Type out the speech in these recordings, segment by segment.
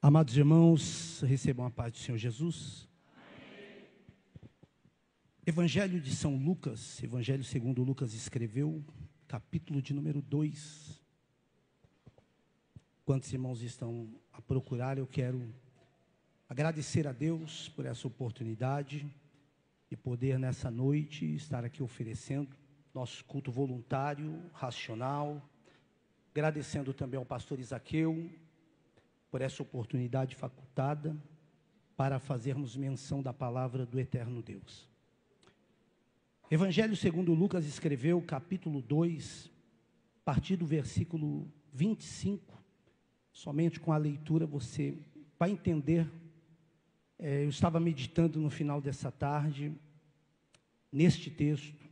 Amados irmãos, recebam a paz do Senhor Jesus. Evangelho de São Lucas, Evangelho segundo Lucas escreveu, capítulo de número 2. Quantos irmãos estão a procurar, eu quero agradecer a Deus por essa oportunidade de poder nessa noite estar aqui oferecendo nosso culto voluntário, racional, agradecendo também ao pastor Isaqueu por essa oportunidade facultada para fazermos menção da palavra do eterno Deus. Evangelho segundo Lucas escreveu, capítulo 2, a partir do versículo 25, somente com a leitura você vai entender. Eu estava meditando no final dessa tarde, neste texto,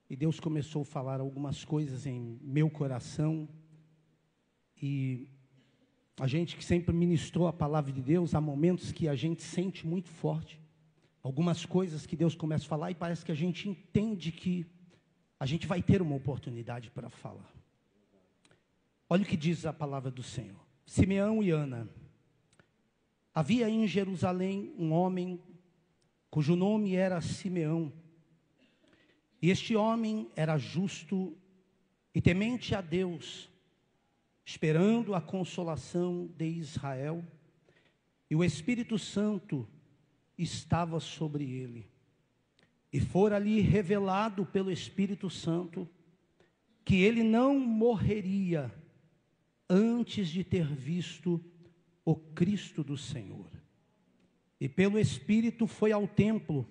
e Deus começou a falar algumas coisas em meu coração, e a gente que sempre ministrou a palavra de Deus, há momentos que a gente sente muito forte, algumas coisas que Deus começa a falar e parece que a gente entende que a gente vai ter uma oportunidade para falar. Olha o que diz a palavra do Senhor. Simeão e Ana. Havia em Jerusalém um homem cujo nome era Simeão. E este homem era justo e temente a Deus, esperando a consolação de Israel, e o Espírito Santo estava sobre ele. E fora-lhe revelado pelo Espírito Santo que ele não morreria antes de ter visto o Cristo do Senhor. E pelo Espírito foi ao templo,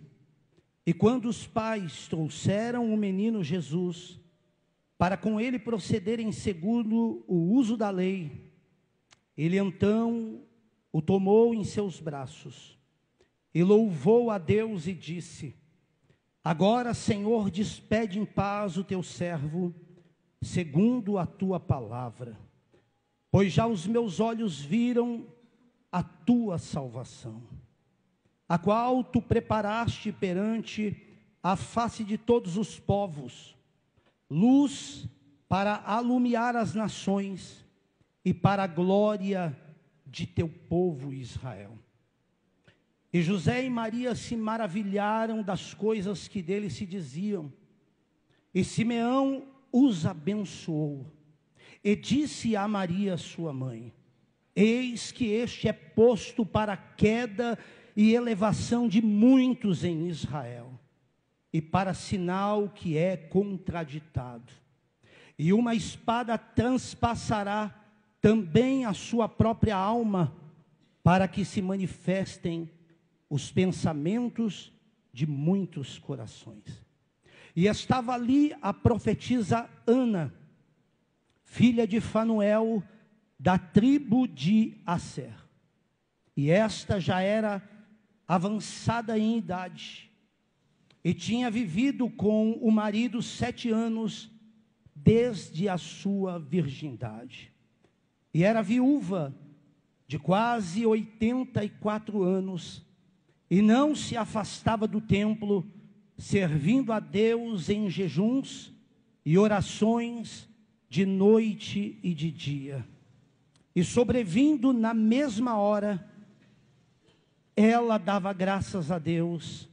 e quando os pais trouxeram o menino Jesus, para com ele procederem segundo o uso da lei, ele então o tomou em seus braços, e louvou a Deus e disse: agora, Senhor, despede em paz o teu servo, segundo a tua palavra, pois já os meus olhos viram a tua salvação, a qual tu preparaste perante a face de todos os povos, luz para alumiar as nações e para a glória de teu povo Israel. E José e Maria se maravilharam das coisas que dele se diziam. E Simeão os abençoou e disse a Maria sua mãe: eis que este é posto para a queda e elevação de muitos em Israel, e para sinal que é contraditado. E uma espada transpassará também a sua própria alma, para que se manifestem os pensamentos de muitos corações. E estava ali a profetisa Ana, filha de Fanuel, da tribo de Asser. E esta já era avançada em idade, e tinha vivido com o marido 7 anos, desde a sua virgindade. E era viúva de quase 84 anos, e não se afastava do templo, servindo a Deus em jejuns e orações de noite e de dia. E sobrevindo na mesma hora, ela dava graças a Deus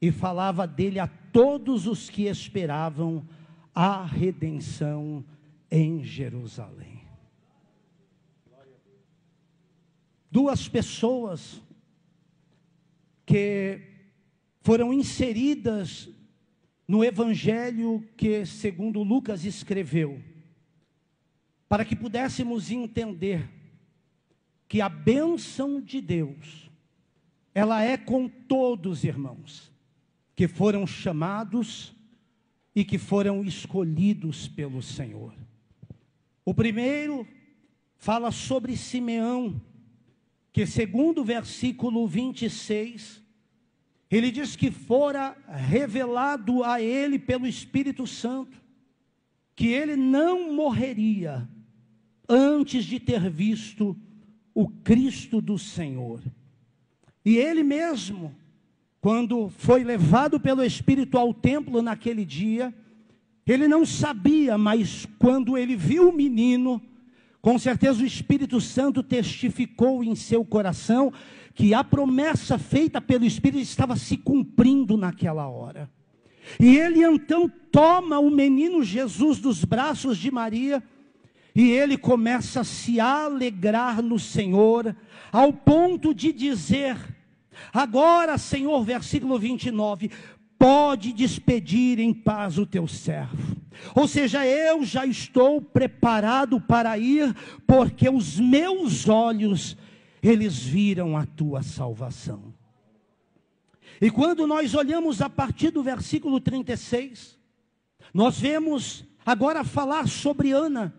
e falava dele a todos os que esperavam a redenção em Jerusalém. Duas pessoas que foram inseridas no evangelho que segundo Lucas escreveu, para que pudéssemos entender que a bênção de Deus, ela é com todos, irmãos, que foram chamados e que foram escolhidos pelo Senhor. O primeiro fala sobre Simeão, que segundo o versículo 26, ele diz que fora revelado a ele pelo Espírito Santo, que ele não morreria antes de ter visto o Cristo do Senhor. E ele mesmo, quando foi levado pelo Espírito ao templo naquele dia, ele não sabia, mas quando ele viu o menino, Com certeza o Espírito Santo testificou em seu coração que a promessa feita pelo Espírito estava se cumprindo naquela hora. E ele então toma o menino Jesus dos braços de Maria, e ele começa a se alegrar no Senhor, ao ponto de dizer: agora, Senhor, versículo 29, pode despedir em paz o teu servo. Ou seja, eu já estou preparado para ir, porque os meus olhos, eles viram a tua salvação. E quando nós olhamos a partir do versículo 36, nós vemos agora falar sobre Ana,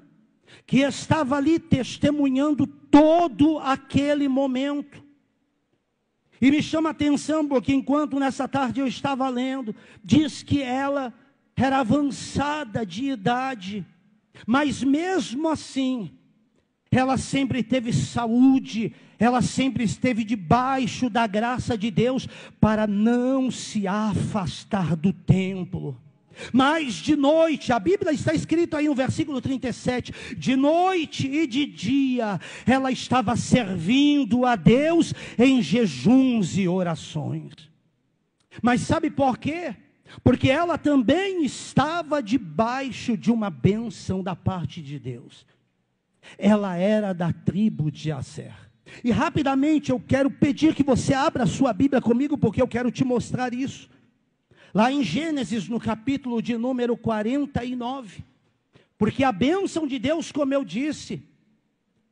que estava ali testemunhando todo aquele momento. E me chama a atenção, porque enquanto nessa tarde eu estava lendo, diz que ela era avançada de idade, mas mesmo assim, ela sempre teve saúde, ela sempre esteve debaixo da graça de Deus, para não se afastar do templo. Mas de noite, a Bíblia está escrito aí no versículo 37, de noite e de dia, ela estava servindo a Deus em jejuns e orações. Mas sabe por quê? Porque ela também estava debaixo de uma bênção da parte de Deus. Ela era da tribo de Aser. E rapidamente eu quero pedir que você abra a sua Bíblia comigo, porque eu quero te mostrar isso. Lá em Gênesis, no capítulo de número 49, porque a bênção de Deus, como eu disse,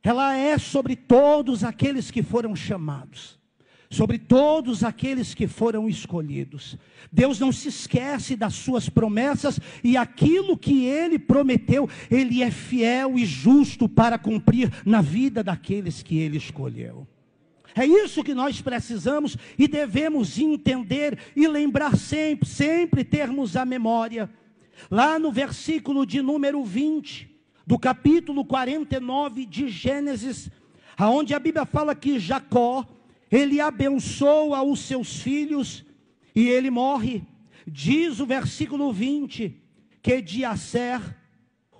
ela é sobre todos aqueles que foram chamados, sobre todos aqueles que foram escolhidos. Deus não se esquece das suas promessas, e aquilo que Ele prometeu, Ele é fiel e justo para cumprir na vida daqueles que Ele escolheu. É isso que nós precisamos e devemos entender e lembrar sempre, sempre termos a memória. Lá no versículo de número 20, do capítulo 49 de Gênesis, aonde a Bíblia fala que Jacó, ele abençoa os seus filhos e ele morre. Diz o versículo 20, que de Aser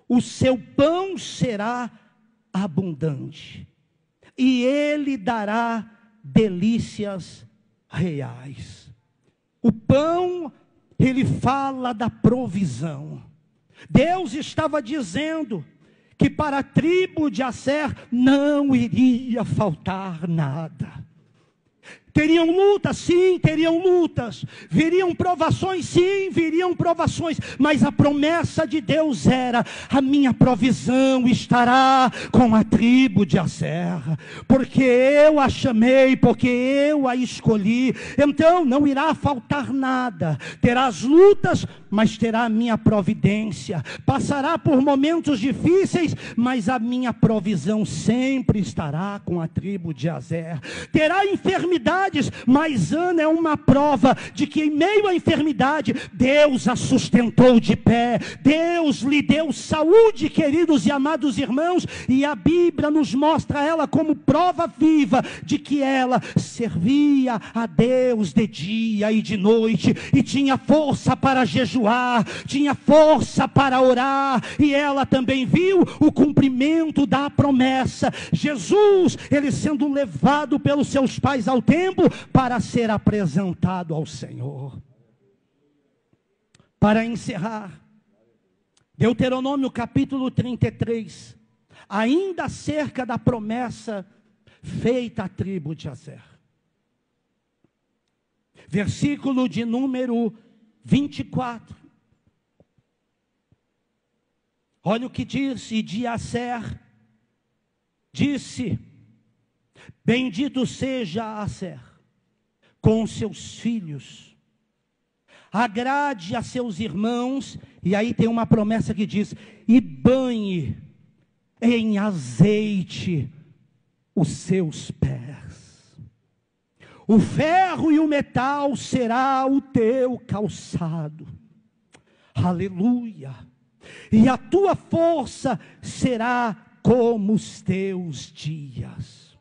o seu pão será abundante, e ele dará delícias reais. O pão, ele fala da provisão. Deus estava dizendo que para a tribo de Aser não iria faltar nada. Teriam lutas, sim, teriam lutas. Viriam provações, sim, viriam provações. Mas a promessa de Deus era: a minha provisão estará com a tribo de Aser, porque eu a chamei, porque eu a escolhi. Então não irá faltar nada. Terá as lutas, mas terá a minha providência. Passará por momentos difíceis, mas a minha provisão sempre estará com a tribo de Aser. Terá enfermidades, mas Ana é uma prova de que em meio à enfermidade, Deus a sustentou de pé. Deus lhe deu saúde, queridos e amados irmãos, e a Bíblia nos mostra ela como prova viva de que ela servia a Deus de dia e de noite, e tinha força para jejuar, tinha força para orar, e ela também viu o cumprimento da promessa. Jesus, ele sendo levado pelos seus pais ao templo para ser apresentado ao Senhor. Para encerrar, Deuteronômio capítulo 33, ainda acerca da promessa feita à tribo de Aser. Versículo de número 24. Olha o que diz: e de Aser disse: bendito seja Aser com seus filhos, agrade a seus irmãos. E aí tem uma promessa que diz: e banhe em azeite os seus pés. O ferro e o metal será o teu calçado. Aleluia. E a tua força será como os teus dias.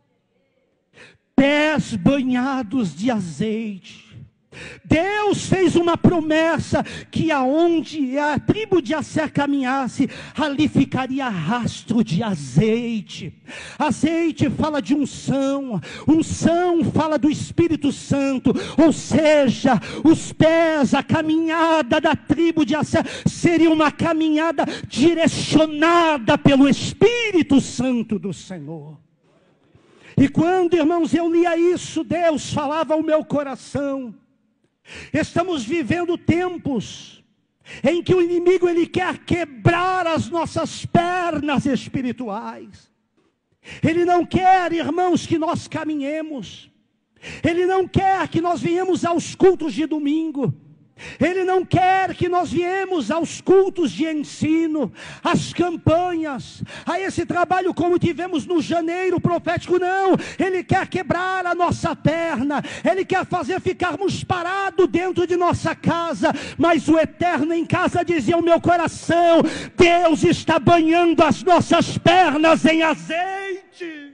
Pés banhados de azeite. Deus fez uma promessa que aonde a tribo de Asser caminhasse, ali ficaria rastro de azeite. Azeite fala de unção, unção fala do Espírito Santo, ou seja, os pés, a caminhada da tribo de Asser seria uma caminhada direcionada pelo Espírito Santo do Senhor. E quando, irmãos, eu lia isso, Deus falava ao meu coração. Estamos vivendo tempos em que o inimigo ele quer quebrar as nossas pernas espirituais. Ele não quer, irmãos, que nós caminhemos. Ele não quer que nós venhamos aos cultos de domingo. Ele não quer que nós viemos aos cultos de ensino, às campanhas, a esse trabalho como tivemos no janeiro profético, não. Ele quer quebrar a nossa perna, Ele quer fazer ficarmos parados dentro de nossa casa, mas o Eterno em casa dizia ao meu coração: Deus está banhando as nossas pernas em azeite.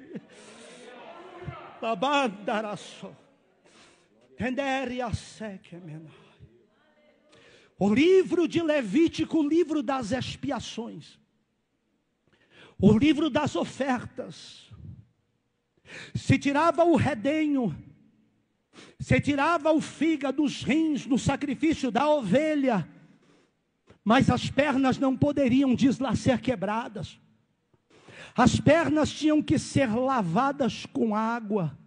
O livro de Levítico, o livro das expiações, o livro das ofertas. Se tirava o redenho, se tirava o fígado, os rins no sacrifício da ovelha, mas as pernas não poderiam ser quebradas. As pernas tinham que ser lavadas com água.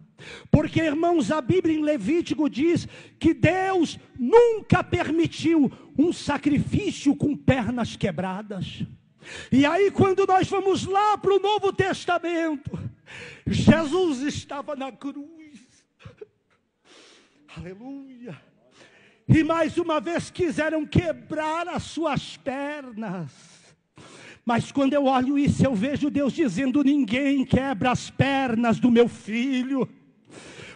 Porque, irmãos, a Bíblia em Levítico diz que Deus nunca permitiu um sacrifício com pernas quebradas. E aí quando nós vamos lá para o Novo Testamento, Jesus estava na cruz. Aleluia. E mais uma vez quiseram quebrar as suas pernas. Mas quando eu olho isso, eu vejo Deus dizendo: ninguém quebra as pernas do meu filho.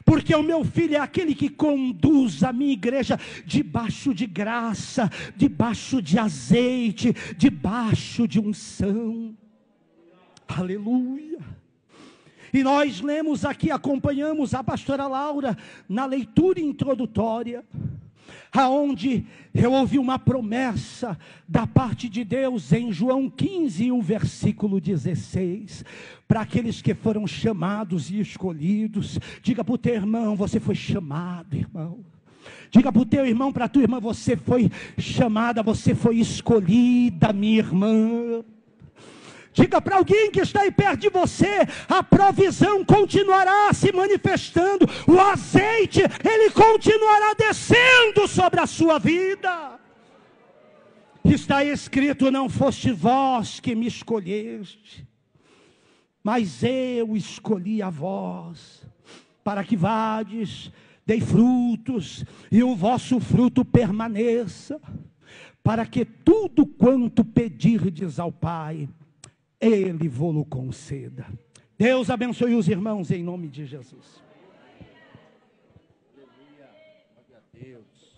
Porque o meu filho é aquele que conduz a minha igreja debaixo de graça, debaixo de azeite, debaixo de unção. Aleluia. E nós lemos aqui, acompanhamos a pastora Laura na leitura introdutória, aonde eu ouvi uma promessa da parte de Deus em João 15, o versículo 16, para aqueles que foram chamados e escolhidos. Diga para o teu irmão: você foi chamado, irmão. Diga para o teu irmão, para a tua irmã: você foi chamada, você foi escolhida, minha irmã. Diga para alguém que está aí perto de você: a provisão continuará se manifestando, o azeite, ele continuará descendo sobre a sua vida. Está escrito: não foste vós que me escolheste, mas eu escolhi a vós, para que vades, dei frutos, e o vosso fruto permaneça, para que tudo quanto pedirdes ao Pai, Ele vos conceda. Deus abençoe os irmãos em nome de Jesus. Aleluia. Glória a Deus.